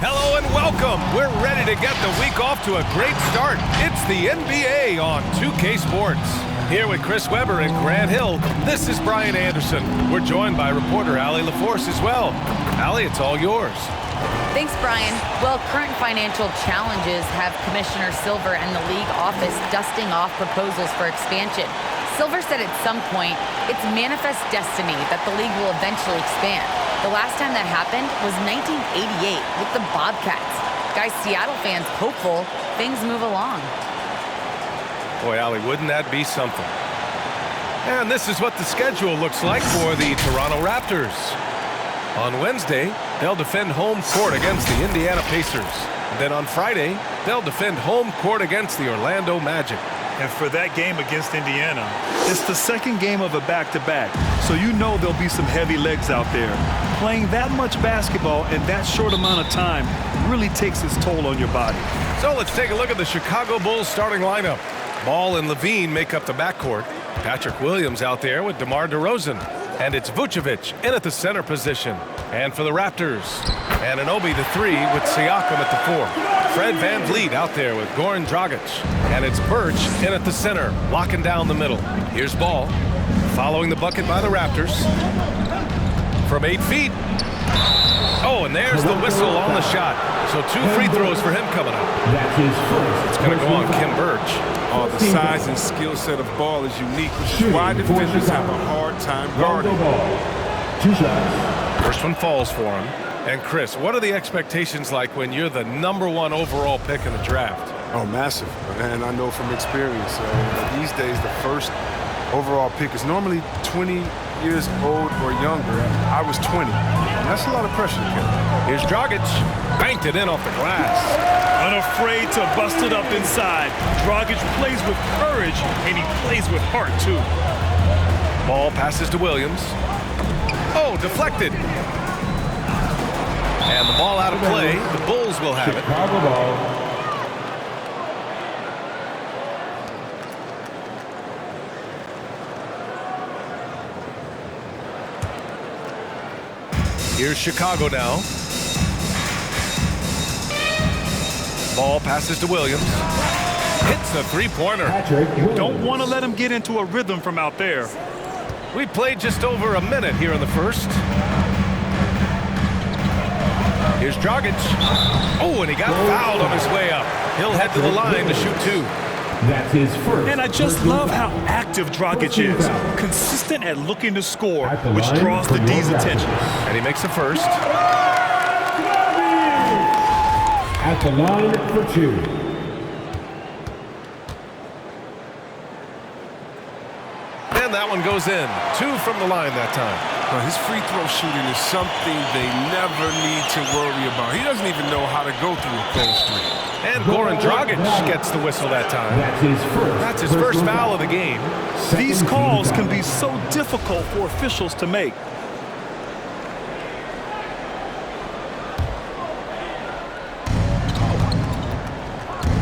Hello and welcome. We're ready to get the week off to a great start. It's the NBA on 2K Sports. Here with Chris Webber and Grant Hill, this is Brian Anderson. We're joined by reporter Allie LaForce as well. Allie, it's all yours. Thanks, Brian. Well, current financial challenges have Commissioner Silver and the league office dusting off proposals for expansion. Silver said at some point, it's manifest destiny that the league will eventually expand. The last time that happened was 1988 with the Bobcats. Guys, Seattle fans hopeful things move along. Boy, Allie, wouldn't that be something? And this is what the schedule looks like for the Toronto Raptors. On Wednesday, they'll defend home court against the Indiana Pacers. And then on Friday, they'll defend home court against the Orlando Magic. And for that game against Indiana, it's the second game of a back-to-back, so you know there'll be some heavy legs out there. Playing that much basketball in that short amount of time really takes its toll on your body. So let's take a look at the Chicago Bulls starting lineup. Ball and Levine make up the backcourt. Patrick Williams out there with DeMar DeRozan. And it's Vucevic in at the center position. And for the Raptors, Anunoby the 3 with Siakam at the 4. Fred VanVleet out there with Goran Dragic. And it's Birch in at the center, locking down the middle. Here's Ball, following the bucket by the Raptors. From 8 feet. Oh, and there's the whistle on the shot. So 2 free throws for him coming up. It's going to go on Kim Birch. Oh, the size and skill set of Ball is unique, which is why defenders have a hard time guarding. First one falls for him. And Chris, what are the expectations like when you're the #1 overall pick in the draft? Oh, massive. And I know from experience, these days the first overall pick is normally 20 years old or younger. I was 20. And that's a lot of pressure to carry. Here's Dragic. Banked it in off the glass. Unafraid to bust it up inside. Dragic plays with courage, and he plays with heart, too. Ball passes to Williams. Oh, deflected. And the ball out of play. The Bulls will have it. Here's Chicago now. Ball passes to Williams. Hits the three-pointer. Don't want to let him get into a rhythm from out there. We played just over a minute here in the first. Here's Dragic. Oh, and he got fouled on his way up. He'll head to the line to shoot 2. That's his first. And I just love how active Dragic is. Consistent at looking to score, which draws the D's attention. And he makes the first. At the line for 2. And that one goes in. 2 from the line that time. Well, his free throw shooting is something they never need to worry about. He doesn't even know how to go through a close streak. And Goran Dragic gets the whistle that time. That's his first foul of the game. These calls can be so difficult for officials to make.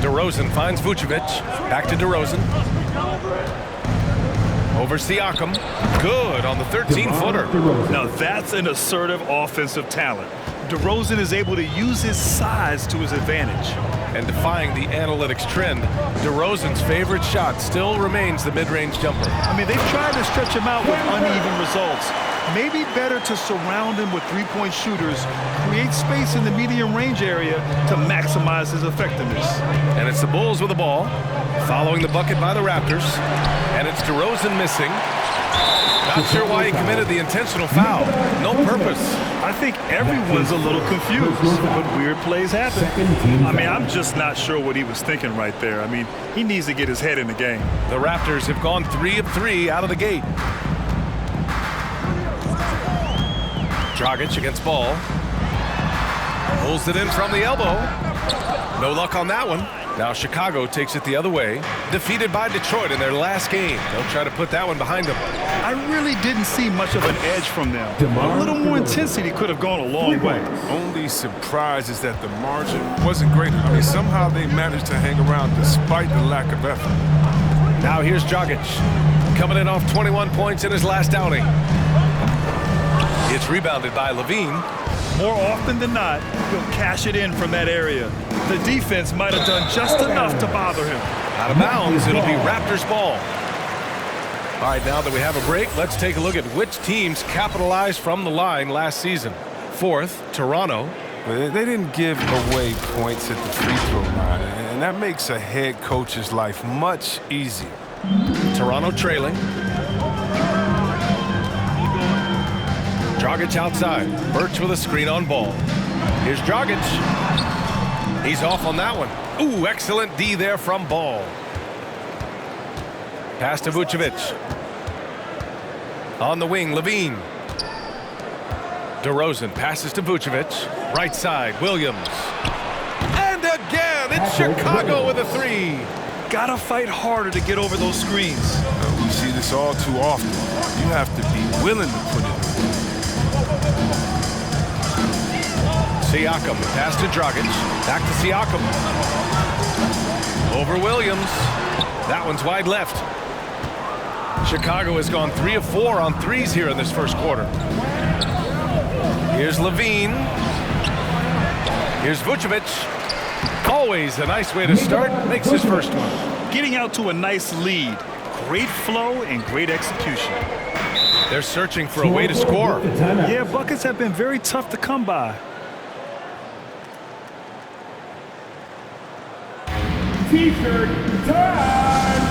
DeRozan finds Vucevic. Back to DeRozan. Over Siakam. Good on the 13-footer. Now that's an assertive offensive talent. DeRozan is able to use his size to his advantage. And defying the analytics trend, DeRozan's favorite shot still remains the mid-range jumper. I mean, they've tried to stretch him out with uneven results. Maybe better to surround him with three-point shooters, create space in the medium range area to maximize his effectiveness. And it's the Bulls with the ball, following the bucket by the Raptors. And it's DeRozan missing. Not sure why he committed the intentional foul. No purpose. I think everyone's a little confused, but weird plays happen. I mean, I'm just not sure what he was thinking right there. I mean, he needs to get his head in the game. The Raptors have gone 3 of 3 out of the gate. Dragic against Ball. Pulls it in from the elbow. No luck on that one. Now Chicago takes it the other way. Defeated by Detroit in their last game. They'll try to put that one behind them. I really didn't see much of an edge from them. A little more intensity could have gone a long way. Only surprise is that the margin wasn't great. I mean, somehow they managed to hang around despite the lack of effort. Now here's Dragic. Coming in off 21 points in his last outing. It's rebounded by Levine. More often than not, he'll cash it in from that area. The defense might have done just enough to bother him. Out of bounds, it'll be Raptors ball. All right, now that we have a break, let's take a look at which teams capitalized from the line last season. Fourth, Toronto. They didn't give away points at the free throw line, and that makes a head coach's life much easier. Toronto trailing. Dragic outside. Birch with a screen on ball. Here's Dragic. He's off on that one. Ooh, excellent D there from Ball. Pass to Vucevic. On the wing, Levine. DeRozan passes to Vucevic. Right side, Williams. And again, it's Chicago with a three. Gotta fight harder to get over those screens. We see this all too often. You have to be willing to put it in. Siakam, pass to Dragic. Back to Siakam. Over Williams. That one's wide left. Chicago has gone 3 of 4 on threes here in this first quarter. Here's Levine. Here's Vucevic. Always a nice way to start. Makes his first one. Getting out to a nice lead. Great flow and great execution. They're searching for a way to score. Yeah, buckets have been very tough to come by. T-shirt time!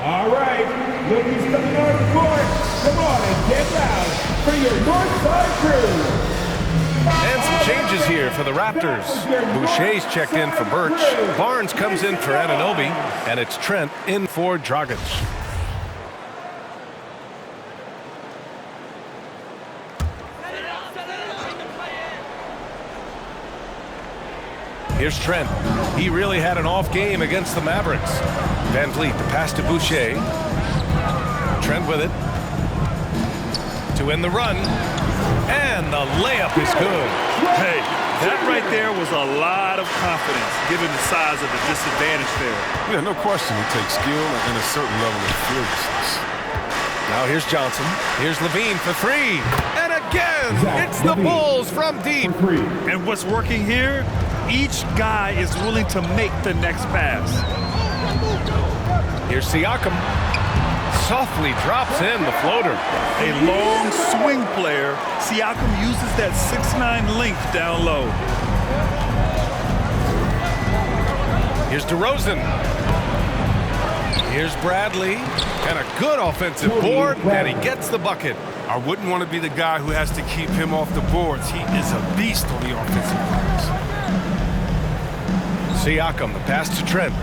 All right, ladies coming on the court, come on and get loud for your Northside crew. And some changes here for the Raptors. Boucher's checked in for Birch. Barnes comes in for Anunoby. And it's Trent in for Dragic. Here's Trent. He really had an off game against the Mavericks. Van Vliet, the pass to Boucher. Trent with it. To end the run. And the layup is good. Hey, that right there was a lot of confidence, given the size of the disadvantage there. Yeah, no question. It takes skill and a certain level of fearlessness. Now here's Johnson. Here's Levine for three. And again, it's the Bulls from deep. And what's working here? Each guy is willing to make the next pass. Here's Siakam. Softly drops in the floater. A long swing player. Siakam uses that 6'9" length down low. Here's DeRozan. Here's Bradley. And a good offensive board, and he gets the bucket. I wouldn't want to be the guy who has to keep him off the boards. He is a beast on the offensive glass. Siakam, the pass to Trent.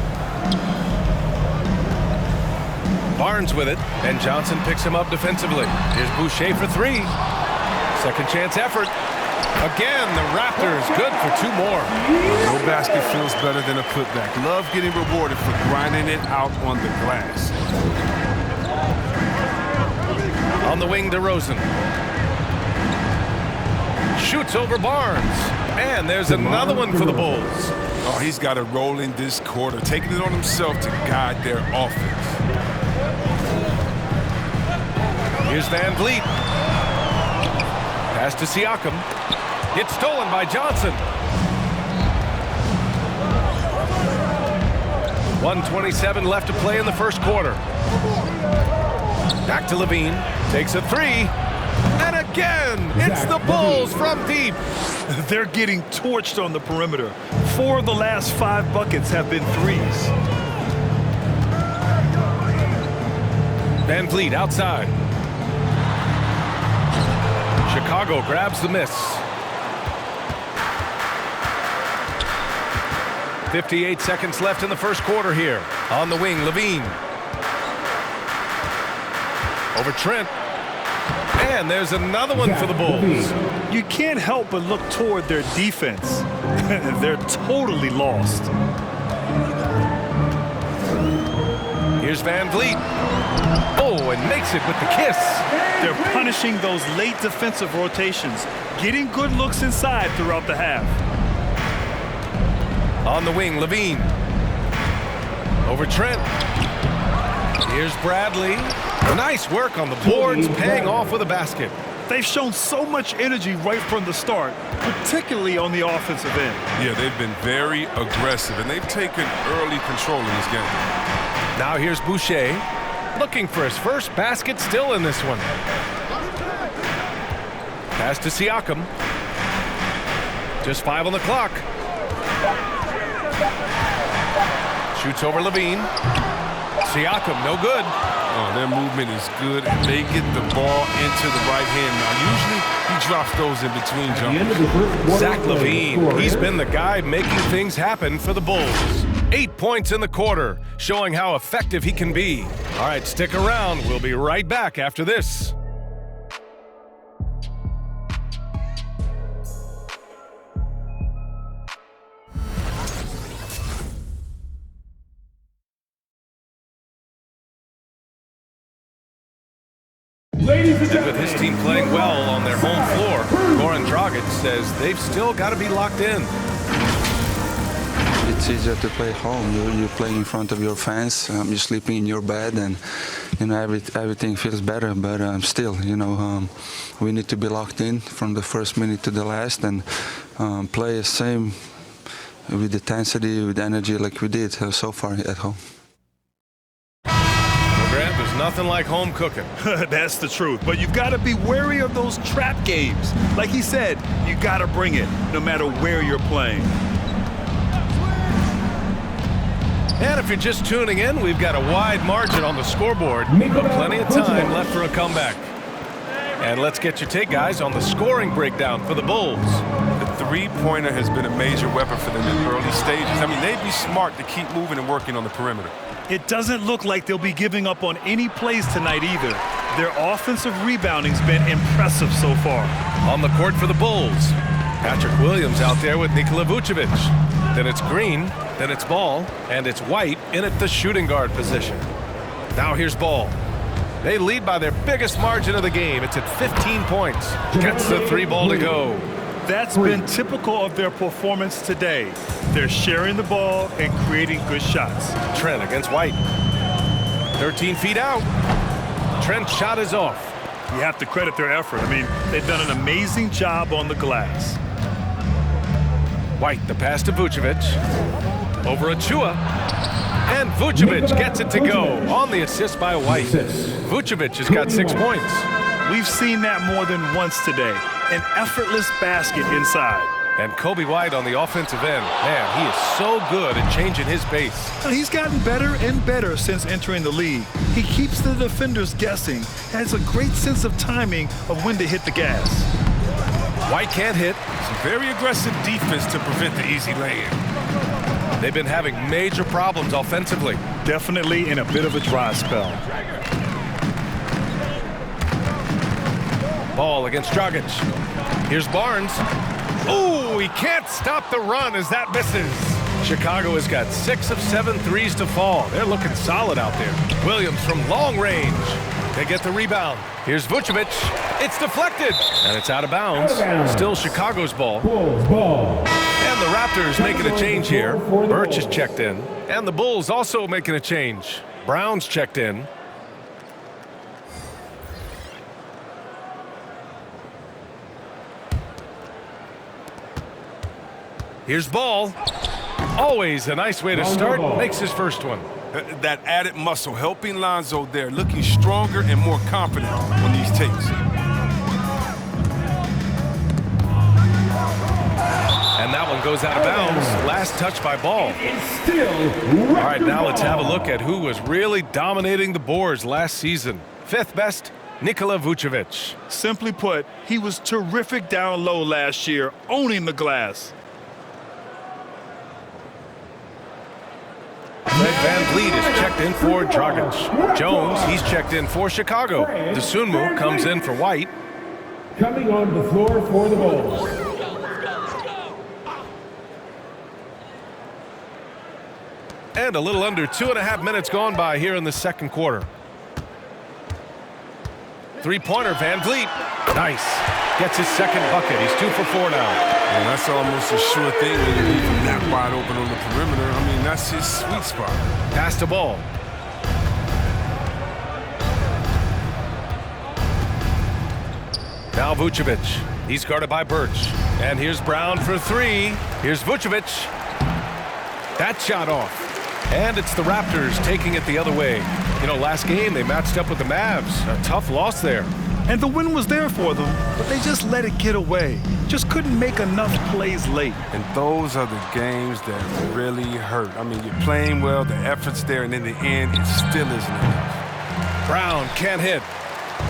Barnes with it, and Johnson picks him up defensively. Here's Boucher for three. Second chance effort. Again, the Raptors good for 2 more. No basket feels better than a putback. Love getting rewarded for grinding it out on the glass. On the wing, DeRozan. Shoots over Barnes. And there's another one for the Bulls. Oh, he's got a role in this quarter, taking it on himself to guide their offense. Here's Van Vliet. Pass to Siakam. It's stolen by Johnson. 1:27 left to play in the first quarter. Back to Levine. Takes a three. And again, it's the Bulls from deep. They're getting torched on the perimeter. 4 of the last 5 buckets have been threes. Van Vliet outside. Chicago grabs the miss. 58 seconds left in the first quarter here. On the wing, Levine. Over Trent. And there's another one for the Bulls. You can't help but look toward their defense. They're totally lost. Here's Van Vliet. Oh, and makes it with the kiss. They're punishing those late defensive rotations, getting good looks inside throughout the half. On the wing, Levine. Over Trent. Here's Bradley. Nice work on the boards, paying off with a basket. They've shown so much energy right from the start, particularly on the offensive end. Yeah, they've been very aggressive, and they've taken early control in this game. Now here's Boucher, looking for his first basket still in this one. Pass to Siakam. Just 5 on the clock. Shoots over Levine. Siakam, no good. Oh, their movement is good. They get the ball into the right hand. Now, usually he drops those in between jumpers. Zach LaVine, he's been the guy making things happen for the Bulls. 8 points in the quarter, showing how effective he can be. All right, stick around. We'll be right back after this. Ladies and And gentlemen, with his team playing well on their home floor, Goran Dragic says they've still got to be locked in. It's easier to play home. You play in front of your fans. You're sleeping in your bed, and everything feels better. But still, we need to be locked in from the first minute to the last, and play the same with intensity, with energy, like we did so far at home. Grant, there's nothing like home cooking. That's the truth. But you've got to be wary of those trap games. Like he said, you got to bring it, no matter where you're playing. And if you're just tuning in, we've got a wide margin on the scoreboard, but plenty of time left for a comeback. And let's get your take, guys, on the scoring breakdown for the Bulls. The three-pointer has been a major weapon for them in early stages. I mean, they'd be smart to keep moving and working on the perimeter. It doesn't look like they'll be giving up on any plays tonight either. Their offensive rebounding's been impressive so far. On the court for the Bulls, Patrick Williams out there with Nikola Vucevic. Then it's Green, then it's Ball, and it's White in at the shooting guard position. Now here's Ball. They lead by their biggest margin of the game. It's at 15 points. Gets the 3-ball to go. That's been typical of their performance today. They're sharing the ball and creating good shots. Trent against White. 13 feet out. Trent's shot is off. You have to credit their effort. I mean, they've done an amazing job on the glass. White, the pass to Vucevic. Over Achua. And Vucevic gets it to go on the assist by White. Vucevic has got 6 points. We've seen that more than once today. An effortless basket inside. And Kobe White on the offensive end. Man, he is so good at changing his pace. He's gotten better and better since entering the league. He keeps the defenders guessing, has a great sense of timing of when to hit the gas. White can't hit. Some very aggressive defense to prevent the easy lay-in. They've been having major problems offensively. Definitely in a bit of a dry spell. Ball against Dragic. Here's Barnes. Ooh, he can't stop the run as that misses. Chicago has got 6 of 7 threes to fall. They're looking solid out there. Williams from long range. They get the rebound. Here's Vucevic. It's deflected, and it's out of bounds. Still Chicago's ball. And the Raptors making a change here. Birch is checked in, and the Bulls also making a change. Brown's checked in. Here's Ball. Always a nice way to start. Makes his first one. That added muscle helping Lonzo there, looking stronger and more confident on these takes. And that one goes out of bounds. Last touch by Ball. All right, now let's have a look at who was really dominating the boards last season. 5th best, Nikola Vucevic. Simply put, he was terrific down low last year, owning the glass. Fred VanVleet is checked in for Dragic. Jones, he's checked in for Chicago. Dosunmu comes in for White. Coming on the floor for the Bulls. And a little under 2.5 minutes gone by here in the second quarter. 3-pointer, VanVleet. Nice. Gets his second bucket. He's 2 for 4 now. And that's almost a sure thing when you leave him that wide open on the perimeter. I mean, that's his sweet spot. Pass the ball. Now Vucevic. He's guarded by Birch. And here's Brown for three. Here's Vucevic. That shot off. And it's the Raptors taking it the other way. You know, last game they matched up with the Mavs. A tough loss there. And the win was there for them, but they just let it get away. Just couldn't make enough plays late. And those are the games that really hurt. I mean, you're playing well, the effort's there, and in the end, it still isn't enough. Brown can't hit.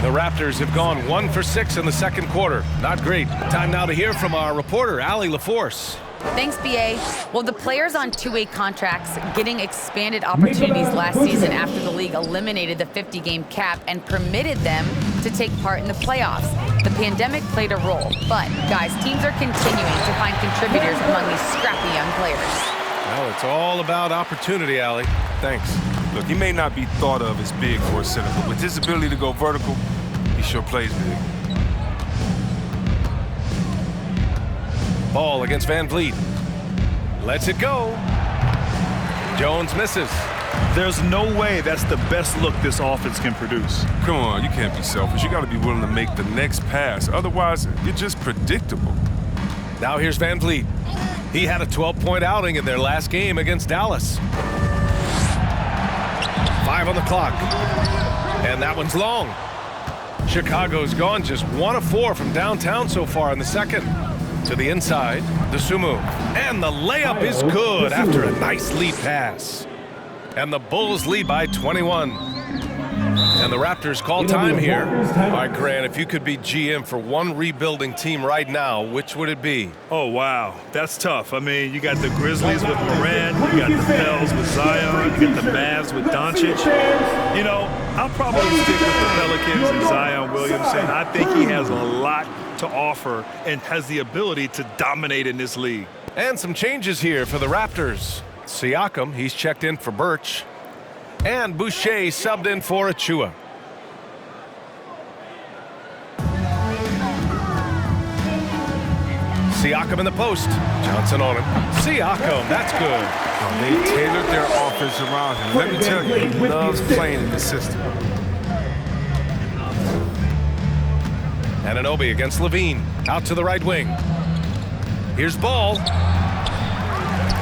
The Raptors have gone 1 for 6 in the second quarter. Not great. Time now to hear from our reporter, Allie LaForce. Thanks, BA. Well, the players on two-way contracts getting expanded opportunities last season after the league eliminated the 50-game cap and permitted them to take part in the playoffs. The pandemic played a role, but, guys, teams are continuing to find contributors among these scrappy young players. Well, it's all about opportunity, Allie. Thanks. Look, he may not be thought of as big for a center, but with his ability to go vertical, he sure plays big. Ball against Van Vliet. Lets it go. Jones misses. There's no way that's the best look this offense can produce. Come on, you can't be selfish. You got to be willing to make the next pass. Otherwise, you're just predictable. Now here's Van Vliet. He had a 12-point outing in their last game against Dallas. 5 on the clock. And that one's long. Chicago's gone just 1 of 4 from downtown so far in the second. To the inside, Dosunmu. And the layup is good after a nice lead pass. And the Bulls lead by 21. And the Raptors call time here. All right, Grant, if you could be GM for one rebuilding team right now, which would it be? Oh, wow. That's tough. I mean, you got the Grizzlies with Morant, you got the Pels with Zion, you got the Mavs with Doncic. You know, I'll probably stick with the Pelicans and Zion Williamson. I think he has a lot to offer and has the ability to dominate in this league. And some changes here for the Raptors. Siakam, he's checked in for Birch. And Boucher subbed in for Achua. Siakam in the post. Johnson on him. Siakam, that's good. Oh, they tailored their offense around him. Let me tell you, he loves playing in the system. Anunoby against Levine. Out to the right wing. Here's Ball.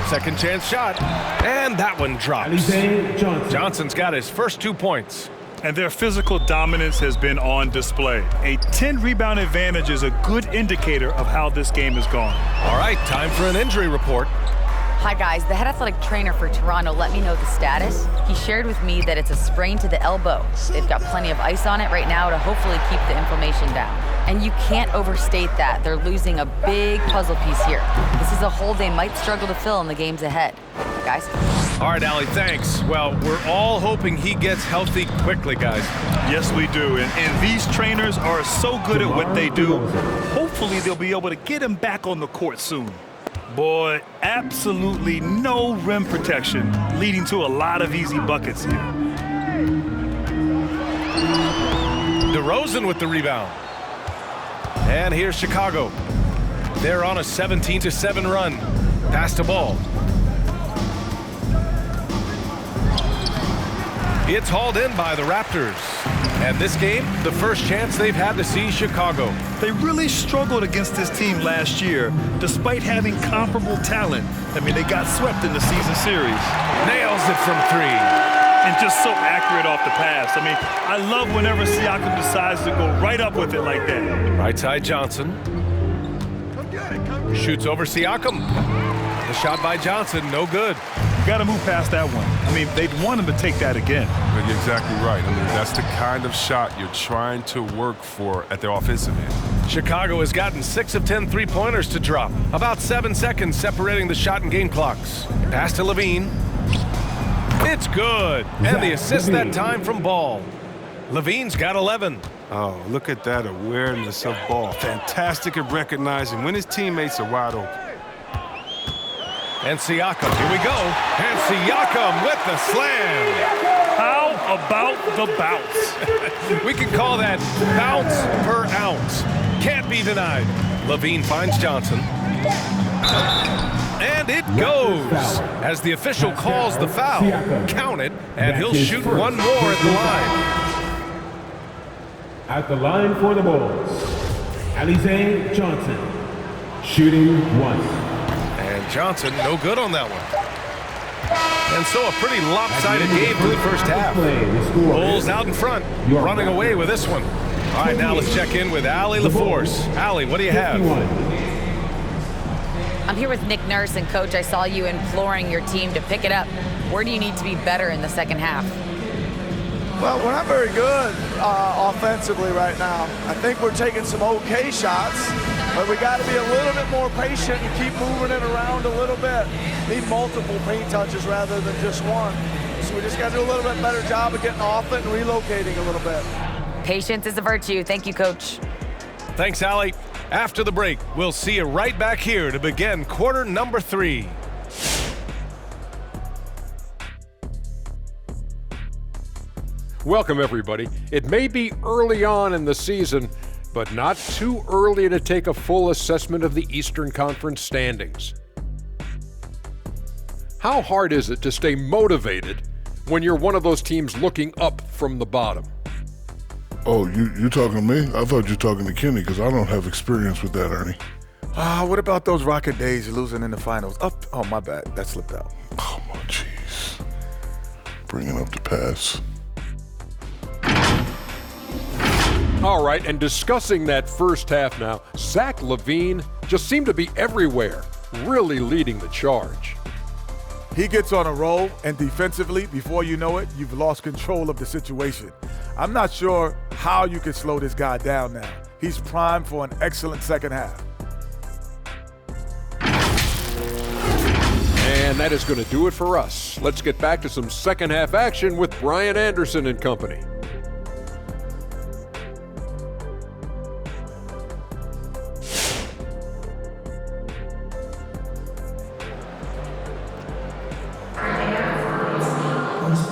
Second chance shot. And that one drops. Johnson's got his first 2 points. And their physical dominance has been on display. A 10-rebound advantage is a good indicator of how this game has gone. All right, time for an injury report. Hi, guys. The head athletic trainer for Toronto let me know the status. He shared with me that it's a sprain to the elbow. They've got plenty of ice on it right now to hopefully keep the inflammation down. And you can't overstate that. They're losing a big puzzle piece here. This is a hole they might struggle to fill in the games ahead. Guys? All right, Allie, thanks. Well, we're all hoping he gets healthy quickly, guys. Yes, we do. And these trainers are so good at what they do. Hopefully, they'll be able to get him back on the court soon. Boy, absolutely no rim protection, leading to a lot of easy buckets here. DeRozan with the rebound. And here's Chicago. They're on a 17-7 run. Pass to Ball. It's hauled in by the Raptors. And this game, the first chance they've had to see Chicago. They really struggled against this team last year, despite having comparable talent. I mean, they got swept in the season series. Nails it from 3. And just so accurate off the pass. I mean, I love whenever Siakam decides to go right up with it like that. Right side Johnson. Shoots over Siakam. The shot by Johnson, no good. Got to move past that one. I mean, they'd want him to take that again. But you're exactly right. I mean, that's the kind of shot you're trying to work for at the offensive end. Chicago has gotten 6 of 10 three-pointers to drop. About 7 seconds separating the shot and game clocks. Pass to Levine. It's good. And the assist that time from Ball. Levine's got 11. Oh, look at that awareness of Ball. Fantastic at recognizing when his teammates are wide open. And Siakam, here we go. And Siakam with the slam. How about the bounce? We can call that bounce per ounce. Can't be denied. Levine finds Johnson. And it goes. As the official calls the foul, count it, and he'll shoot one more at the line. At the line for the Bulls, Alize Johnson, shooting 1. And Johnson, no good on that one. And so a pretty lopsided game for the first half. Bulls out in front, running away with this one. All right, now let's check in with Allie LaForce. Allie, what do you have? I'm here with Nick Nurse, and Coach, I saw you imploring your team to pick it up. Where do you need to be better in the second half? Well, we're not very good offensively right now. I think we're taking some okay shots, but we got to be a little bit more patient and keep moving it around a little bit. Need multiple paint touches rather than just one. So we just got to do a little bit better job of getting off it and relocating a little bit. Patience is a virtue. Thank you, Coach. Thanks, Allie. After the break, we'll see you right back here to begin quarter number 3. Welcome, everybody. It may be early on in the season, but not too early to take a full assessment of the Eastern Conference standings. How hard is it to stay motivated when you're one of those teams looking up from the bottom? Oh, you talking to me? I thought you were talking to Kenny because I don't have experience with that, Ernie. What about those Rocket days losing in the finals? Oh, my bad. That slipped out. Oh, my jeez. Bringing up the pass. All right, and discussing that first half now, Zach LaVine just seemed to be everywhere, really leading the charge. He gets on a roll, and defensively, before you know it, you've lost control of the situation. I'm not sure how you can slow this guy down now. He's primed for an excellent second half. And that is going to do it for us. Let's get back to some second half action with Brian Anderson and company.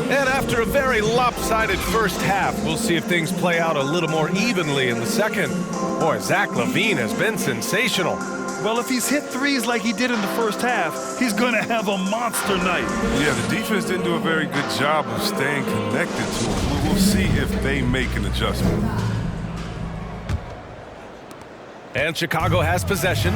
And after a very lopsided first half, we'll see if things play out a little more evenly in the second. Boy, Zach LaVine has been sensational. Well, if he's hit threes like he did in the first half, he's going to have a monster night. Yeah, the defense didn't do a very good job of staying connected to him. We'll see if they make an adjustment. And Chicago has possession.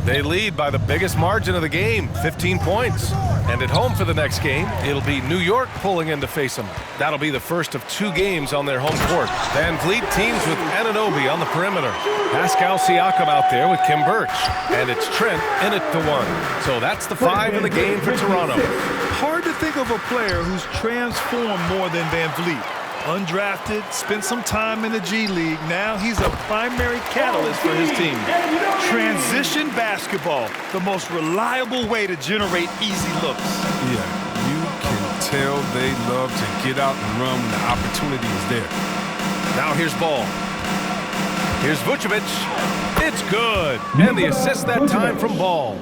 They lead by the biggest margin of the game, 15 points. And at home for the next game, it'll be New York pulling in to face them. That'll be the first of 2 games on their home court. Van Vliet teams with Anunoby on the perimeter. Pascal Siakam out there with Kim Birch. And it's Trent in at the 1. So that's the 5 in the game for Toronto. Hard to think of a player who's transformed more than Van Vliet. Undrafted, spent some time in the G League. Now he's a primary catalyst for his team. Transition basketball, the most reliable way to generate easy looks. Yeah, you can tell they love to get out and run when the opportunity is there. Now here's Ball. Here's Vucevic. It's good. And the assist that time from Ball.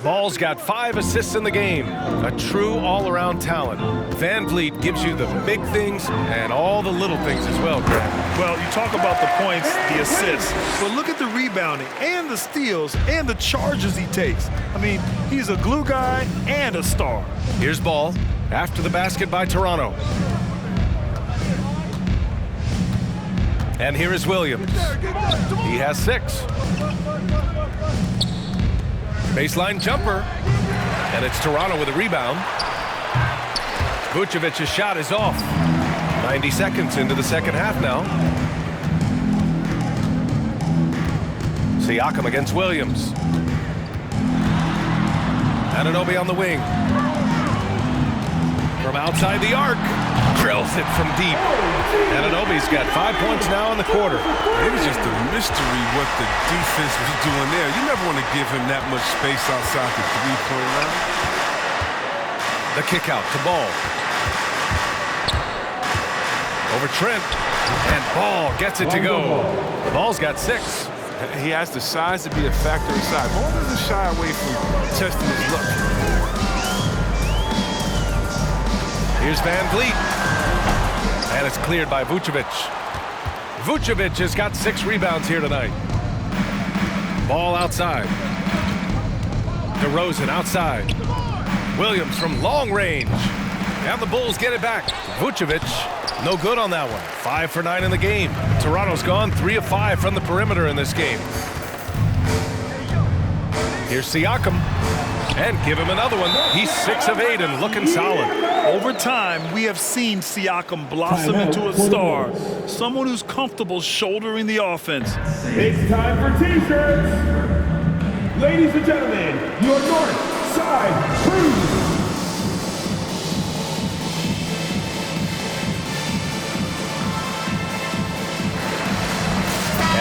Ball's got 5 assists in the game. A true all-around talent. Van Vliet gives you the big things and all the little things as well, Greg. Well, you talk about the points, the assists, but look at the rebounding and the steals and the charges he takes. I mean, he's a glue guy and a star. Here's Ball after the basket by Toronto. And here is Williams. He has 6. Baseline jumper, and it's Toronto with a rebound. Vucevic's shot is off. 90 seconds into the second half now. Siakam against Williams. Anunoby on the wing. From outside the arc, drills it from deep. Anunoby's got 5 points now in the quarter. It was just a mystery what the defense was doing there. You never want to give him that much space outside the three-point line. The kick out to Ball. Over Trent, and Ball gets it to go. Ball's got 6. He has the size to be a factor inside. Ball doesn't shy away from testing his luck. Here's Van Vliet. And it's cleared by Vucevic. Vucevic has got 6 rebounds here tonight. Ball outside. DeRozan outside. Williams from long range. And the Bulls get it back. Vucevic No good on that one. 5 for 9 in the game. Toronto's gone 3 of 5 from the perimeter in this game. Here's Siakam. And give him another one. He's 6 of 8 and looking solid. Over time, we have seen Siakam blossom into a star. Someone who's comfortable shouldering the offense. It's time for T-shirts. Ladies and gentlemen, your North Side Crew.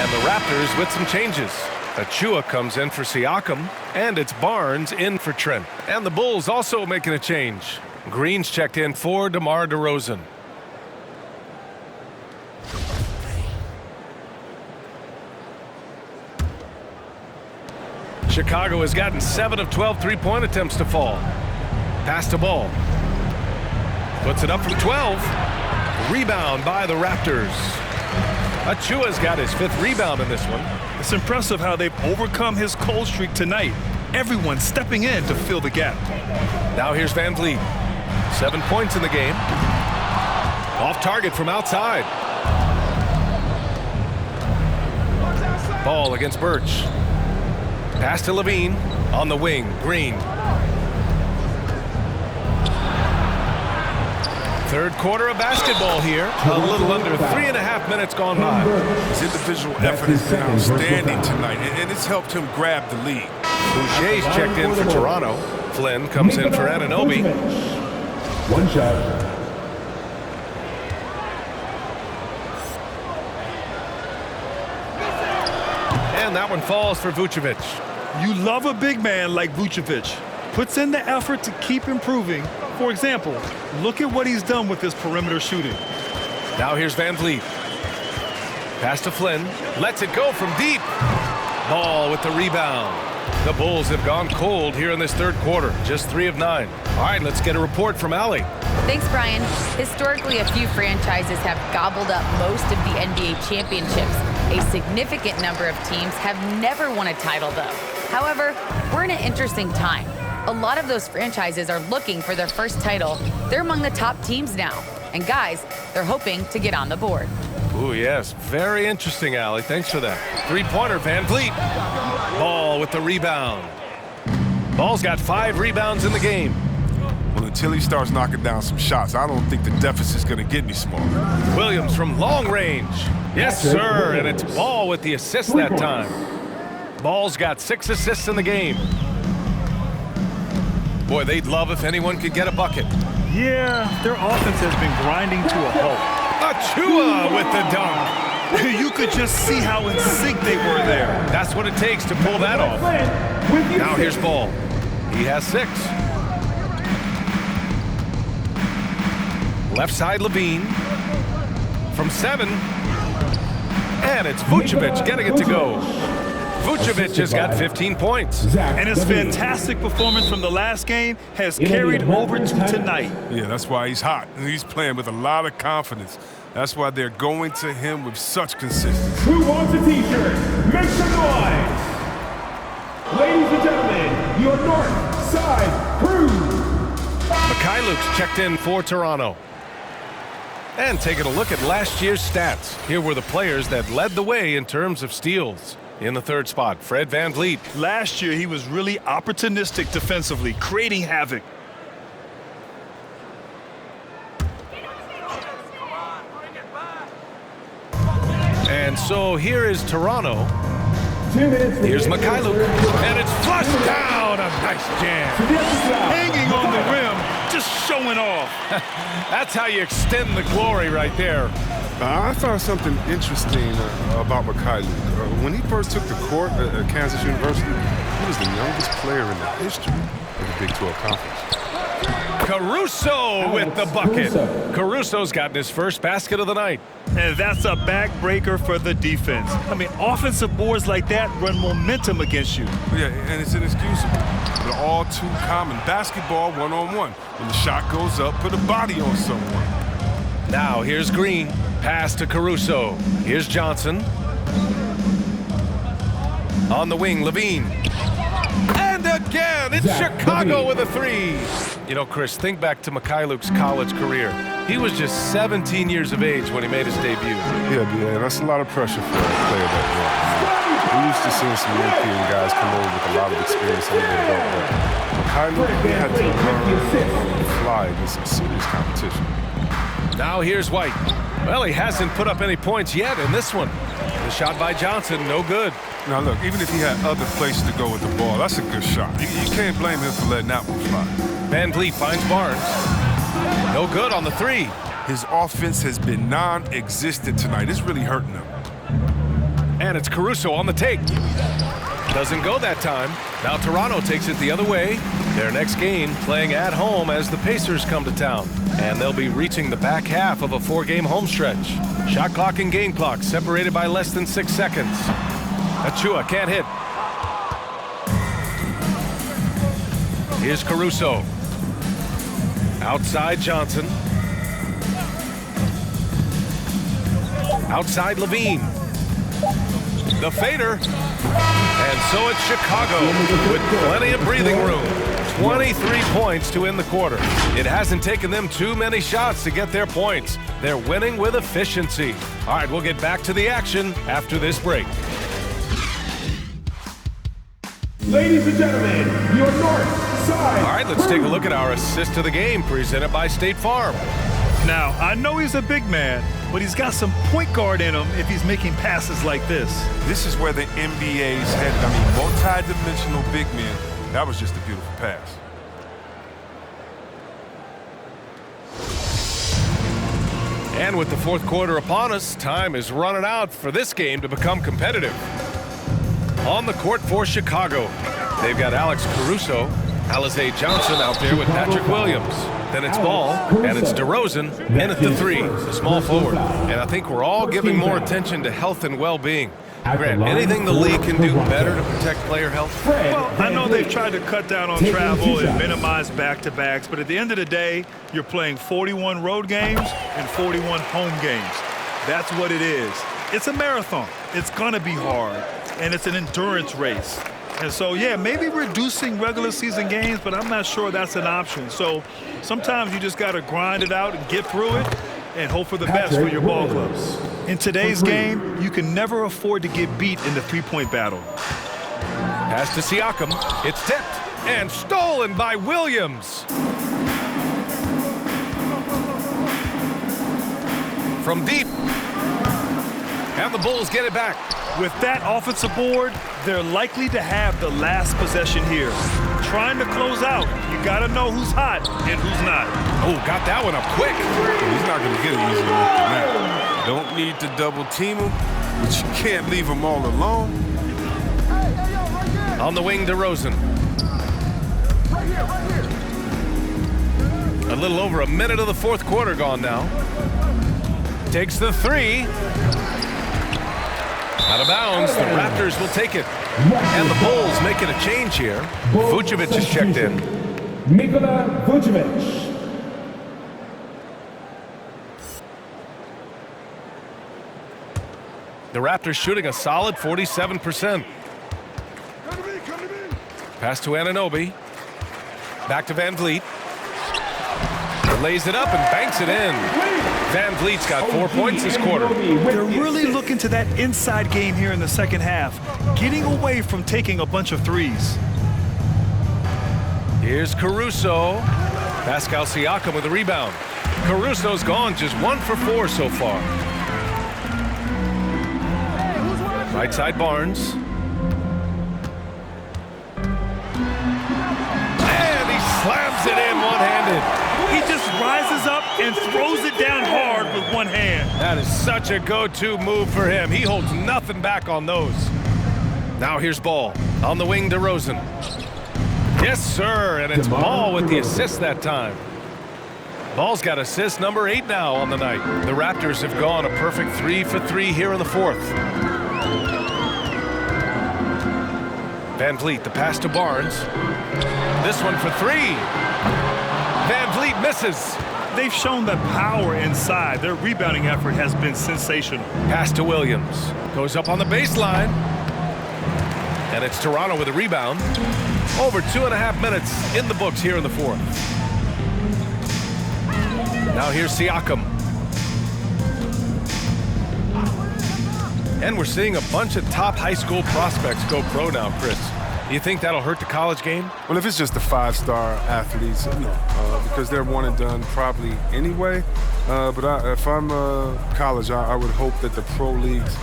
And the Raptors with some changes. Achua comes in for Siakam, and it's Barnes in for Trent. And the Bulls also making a change. Green's checked in for DeMar DeRozan. Chicago has gotten 7 of 12 three-point attempts to fall. Pass to Ball. Puts it up from 12. Rebound by the Raptors. Achua's got his 5th rebound in this one. It's impressive how they've overcome his cold streak tonight. Everyone stepping in to fill the gap. Now here's Van Vliet. 7 points in the game. Off target from outside. Ball against Birch. Pass to Levine. On the wing, Green. Third quarter of basketball here. A little under 3.5 minutes gone by. His individual effort has been outstanding tonight, and it's helped him grab the lead. Boucher's checked in for Toronto. Flynn comes in for Anunoby. One shot. And that one falls for Vucevic. You love a big man like Vucevic. Puts in the effort to keep improving. For example, look at what he's done with his perimeter shooting. Now here's Van Vliet. Pass to Flynn. Lets it go from deep. Ball with the rebound. The Bulls have gone cold here in this third quarter. Just 3 of 9. All right, let's get a report from Allie. Thanks, Brian. Historically, a few franchises have gobbled up most of the NBA championships. A significant number of teams have never won a title, though. However, we're in an interesting time. A lot of those franchises are looking for their first title. They're among the top teams now. And guys, they're hoping to get on the board. Ooh, yes. Very interesting, Allie. Thanks for that. Three-pointer, Van Vliet. Ball with the rebound. Ball's got 5 rebounds in the game. Well, until he starts knocking down some shots, I don't think the deficit's going to get any smaller. Williams from long range. Yes, sir. And it's Ball with the assist that time. Ball's got 6 assists in the game. Boy, they'd love if anyone could get a bucket. Yeah, their offense has been grinding to a halt. Achua with the dunk. You could just see how in sync they were there. That's what it takes to pull that off. Now here's Ball. He has 6. Left side, Levine. From 7. And it's Vucevic getting it to go. Vucevic has got 15 points. And his fantastic performance from the last game has carried over to tonight. Yeah, that's why he's hot. And he's playing with a lot of confidence. That's why they're going to him with such consistency. Who wants a T-shirt? Make some noise! Ladies and gentlemen, your North Side Crew! Mikhailuk's checked in for Toronto. And taking a look at last year's stats. Here were the players that led the way in terms of steals. In the third spot, Fred Van Vliet. Last year, he was really opportunistic defensively, creating havoc. And so here is Toronto. Here's Mikhailuk. And it's flushed down. A nice jam. Hanging on the rim, just showing off. That's how you extend the glory right there. I found something interesting about Mikhailuk. When he first took the court at Kansas University, he was the youngest player in the history of the Big 12 Conference. Caruso with the bucket. Caruso's gotten his first basket of the night. And that's a backbreaker for the defense. I mean, offensive boards like that run momentum against you. Yeah, and it's inexcusable. They're all too common. Basketball one-on-one. When the shot goes up, put a body on someone. Now here's Green. Pass to Caruso. Here's Johnson. On the wing, Levine. And again, It's Chicago with a three. You know, Chris, think back to Mikhailuk's college career. He was just 17 years of age when he made his debut. Yeah, that's a lot of pressure for a player that young. We used to see some European guys come over with a lot of experience under their belt, but Mikhailuk, he had to learn to fly against some serious competition. Now here's White. Well, he hasn't put up any points yet in this one. The shot by Johnson, no good. Now look, even if he had other places to go with the ball, that's a good shot. You can't blame him for letting that one fly. Van Vliet finds Barnes. No good on the three. His offense has been non-existent tonight. It's really hurting him. And it's Caruso on the take. Doesn't go that time. Now Toronto takes it the other way. Their next game playing at home as the Pacers come to town. And they'll be reaching the back half of a 4-game home stretch. Shot clock and game clock separated by less than 6 seconds. Achua can't hit. Here's Caruso. Outside Johnson. Outside Levine. The fader. And so it's Chicago with plenty of breathing room. 23 points to end the quarter. It hasn't taken them too many shots to get their points. They're winning with efficiency. All right, we'll get back to the action after this break. Ladies and gentlemen, your north side. All right, let's take a look at our assist to the game presented by State Farm. Now, I know he's a big man, but he's got some point guard in him if he's making passes like this. This is where the NBA's headed. I mean, multi-dimensional big men. That was just a beautiful pass. And with the fourth quarter upon us, time is running out for this game to become competitive. On the court for Chicago, they've got Alex Caruso, Alize Johnson out there with Patrick Williams. Then it's Ball, and it's DeRozan in at the three, the small forward. And I think we're all giving more attention to health and well-being. Grant, anything the league can do better to protect player health? Well, I know they've tried to cut down on travel and minimize back-to-backs, but at the end of the day, you're playing 41 road games and 41 home games. That's what it is. It's a marathon. It's going to be hard, and it's an endurance race. And so, yeah, maybe reducing regular season games, but I'm not sure that's an option. So sometimes you just got to grind it out and get through it and hope for the best for your ball clubs. In today's game, you can never afford to get beat in the three-point battle. Pass to Siakam. It's tipped and stolen by Williams. From deep. And the Bulls get it back. With that offensive board, they're likely to have the last possession here. Trying to close out, you got to know who's hot and who's not. Oh, got that one up quick. He's not going to get it easy with the net. Don't need to double team him, but you can't leave him all alone. On the wing, DeRozan. A little over a minute of the fourth quarter gone now. Takes the three. Out of bounds, the Raptors will take it. And the Bulls making a change here. Vucevic is checked in. Nikola Vucevic. The Raptors shooting a solid 47%. Pass to Anunoby. Back to Van Vliet. Lays it up and banks it in. Van Vliet's got 4 points this quarter. They're really looking to that inside game here in the second half, getting away from taking a bunch of threes. Here's Caruso. Pascal Siakam with a rebound. Caruso's gone just 1 for 4 so far. Right side Barnes. And he slams it in one-handed. He just rises up and throws it down hard with one hand. That is such a go-to move for him. He holds nothing back on those. Now here's Ball. On the wing, DeRozan. Yes, sir, and it's Ball with the assist that time. Ball's got assist number 8 now on the night. The Raptors have gone a perfect 3 for 3 here in the fourth. Van Vliet, the pass to Barnes. This one for 3. Van Vliet misses. They've shown the power inside. Their rebounding effort has been sensational. Pass to Williams. Goes up on the baseline. And it's Toronto with a rebound. Over 2.5 minutes in the books here in the fourth. Now here's Siakam. And we're seeing a bunch of top high school prospects go pro now, Chris. Do you think that'll hurt the college game? Well, if it's just the 5-star athletes, no, because they're one and done probably anyway. But if I'm college, I would hope that the pro leagues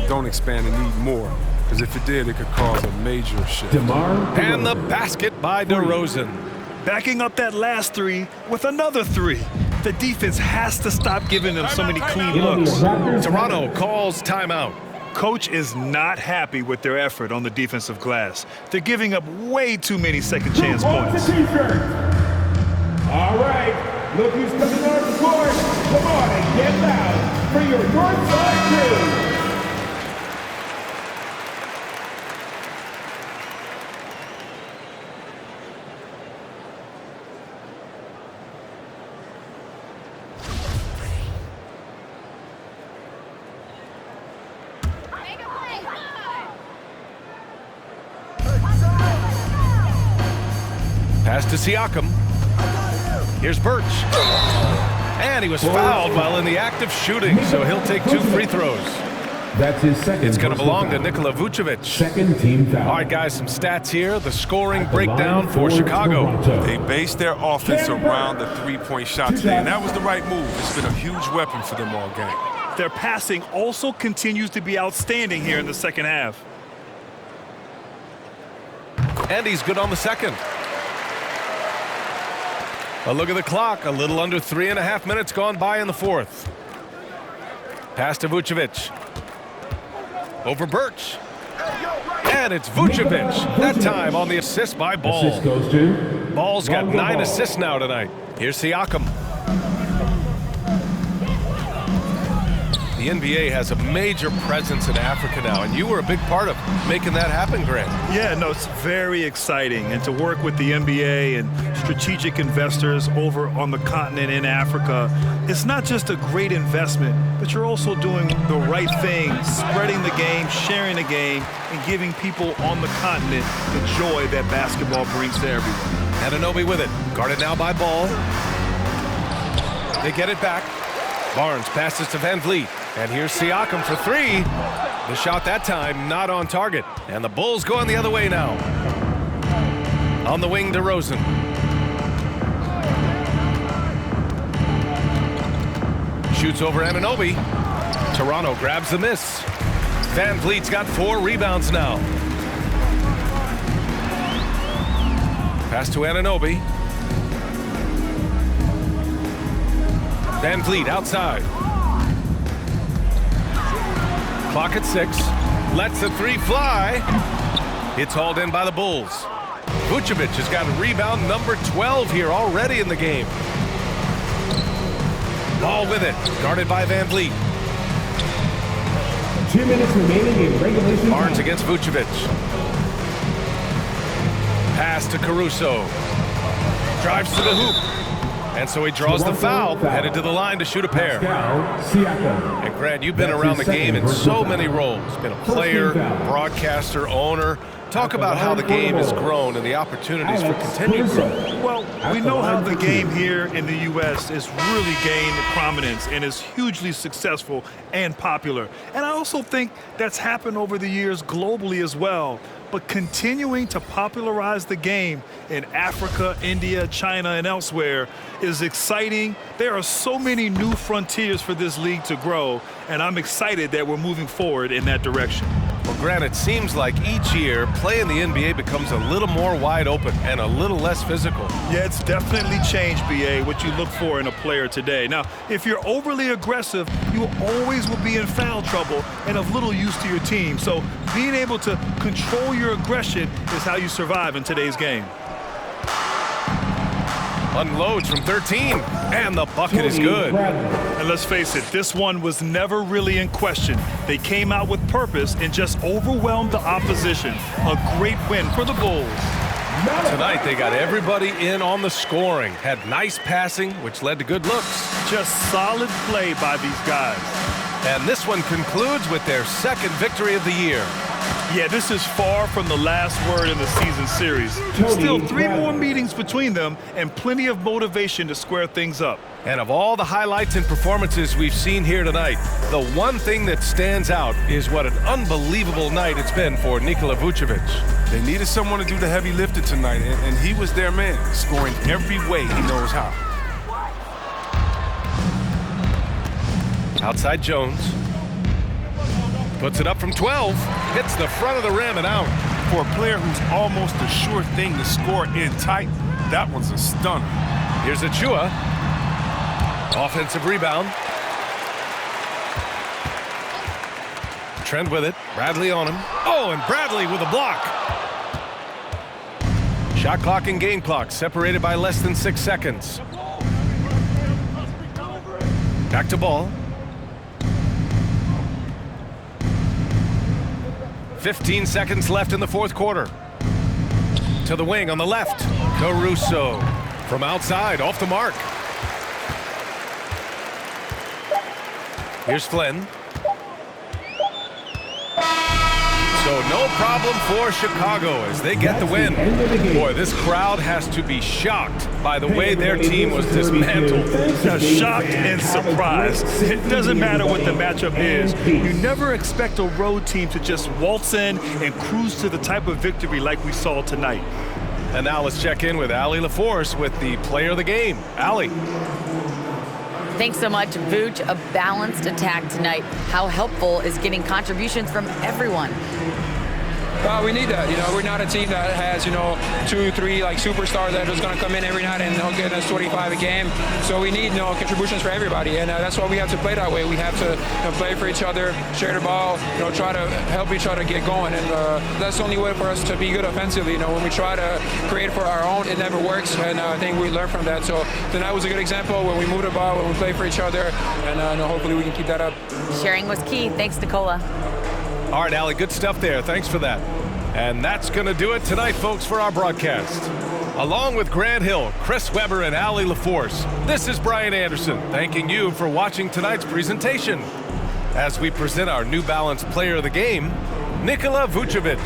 don't expand and need more. Because if it did, it could cause a major shift. And the basket by DeRozan. Backing up that last three with another three. The defense has to stop giving them so many clean looks. Toronto calls timeout. Coach is not happy with their effort on the defensive glass. They're giving up way too many second chance points. All right, look who's coming on the court. Come on and get loud for your north side crew. Pass to Siakam. Here's Birch. And he was fouled while in the act of shooting, so he'll take 2 free throws. That's his second. It's going to belong to Nikola Vucevic. Second team foul. All right, guys, some stats here. The scoring breakdown for Chicago. They based their offense around the three-point shot today, and that was the right move. It's been a huge weapon for them all game. Their passing also continues to be outstanding here in the second half. And he's good on the second. A look at the clock. A little under 3.5 minutes gone by in the fourth. Pass to Vucevic. Over Birch. And it's Vucevic. That time on the assist by Ball. Assist goes to Ball's got 9 assists now tonight. Here's Siakam. The NBA has a major presence in Africa now, and you were a big part of making that happen, Grant. Yeah, no, it's very exciting. And to work with the NBA and strategic investors over on the continent in Africa, it's not just a great investment, but you're also doing the right thing, spreading the game, sharing the game, and giving people on the continent the joy that basketball brings to everyone. Anunoby with it. Guarded now by Ball. They get it back. Barnes passes to Van Vliet. And here's Siakam for 3. The shot that time not on target. And the Bulls going the other way now. On the wing, DeRozan. Shoots over Anunoby. Toronto grabs the miss. Van Vliet's got 4 rebounds now. Pass to Anunoby. Van Vliet outside. Clock at 6. Lets the 3 fly. It's hauled in by the Bulls. Vucevic has got rebound number 12 here already in the game. Ball with it. Guarded by Van Vliet. 2 minutes remaining in regulation. Barnes against Vucevic. Pass to Caruso. Drives to the hoop. And so he draws the foul, headed to the line to shoot a pair. And Grant, you've been around the game in so many roles. Been a player, broadcaster, owner. Talk about how the game has grown and the opportunities for continued growth. Well, we know how the game here in the U.S. has really gained prominence and is hugely successful and popular. And I also think that's happened over the years globally as well. But continuing to popularize the game in Africa, India, China, and elsewhere is exciting. There are so many new frontiers for this league to grow, and I'm excited that we're moving forward in that direction. Well, Grant, it seems like each year, play in the NBA becomes a little more wide open and a little less physical. Yeah, it's definitely changed, BA, what you look for in a player today. Now, if you're overly aggressive, you always will be in foul trouble and of little use to your team. So being able to control your aggression is how you survive in today's game. Unloads from 13, and the bucket is good. And let's face it, this one was never really in question. They came out with purpose and just overwhelmed the opposition. A great win for the Bulls. Tonight, they got everybody in on the scoring. Had nice passing, which led to good looks. Just solid play by these guys. And this one concludes with their second victory of the year. Yeah, this is far from the last word in the season series. Still 3 more meetings between them and plenty of motivation to square things up. And of all the highlights and performances we've seen here tonight, the one thing that stands out is what an unbelievable night it's been for Nikola Vucevic. They needed someone to do the heavy lifting tonight, and he was their man, scoring every way he knows how. Outside Jones. Puts it up from 12. Hits the front of the rim and out. For a player who's almost a sure thing to score in tight, that one's a stunner. Here's Achua. Offensive rebound. Trent with it. Bradley on him. Oh, and Bradley with a block. Shot clock and game clock separated by less than 6 seconds. Back to Ball. 15 seconds left in the fourth quarter. To the wing on the left. Caruso from outside, off the mark. Here's Flynn. So no problem for Chicago as they get the win. Boy, this crowd has to be shocked by the way their team was dismantled. Shocked and surprised. It doesn't matter what the matchup is. You never expect a road team to just waltz in and cruise to the type of victory like we saw tonight. And now let's check in with Allie LaForce with the player of the game. Allie. Thanks so much, Vooch. A balanced attack tonight. How helpful is getting contributions from everyone? We need that. We're not a team that has, 2, 3 like superstars that are just going to come in every night and get us 25 a game. So we need, contributions for everybody, and that's why we have to play that way. We have to play for each other, share the ball, try to help each other get going, and that's the only way for us to be good offensively. When we try to create for our own, it never works, and I think we learned from that. So tonight was a good example when we move the ball, when we play for each other, and hopefully we can keep that up. Sharing was key. Thanks, Nikola. All right, Allie, good stuff there. Thanks for that. And that's going to do it tonight, folks, for our broadcast. Along with Grant Hill, Chris Webber, and Allie LaForce, this is Brian Anderson, thanking you for watching tonight's presentation as we present our New Balance Player of the Game, Nikola Vucevic.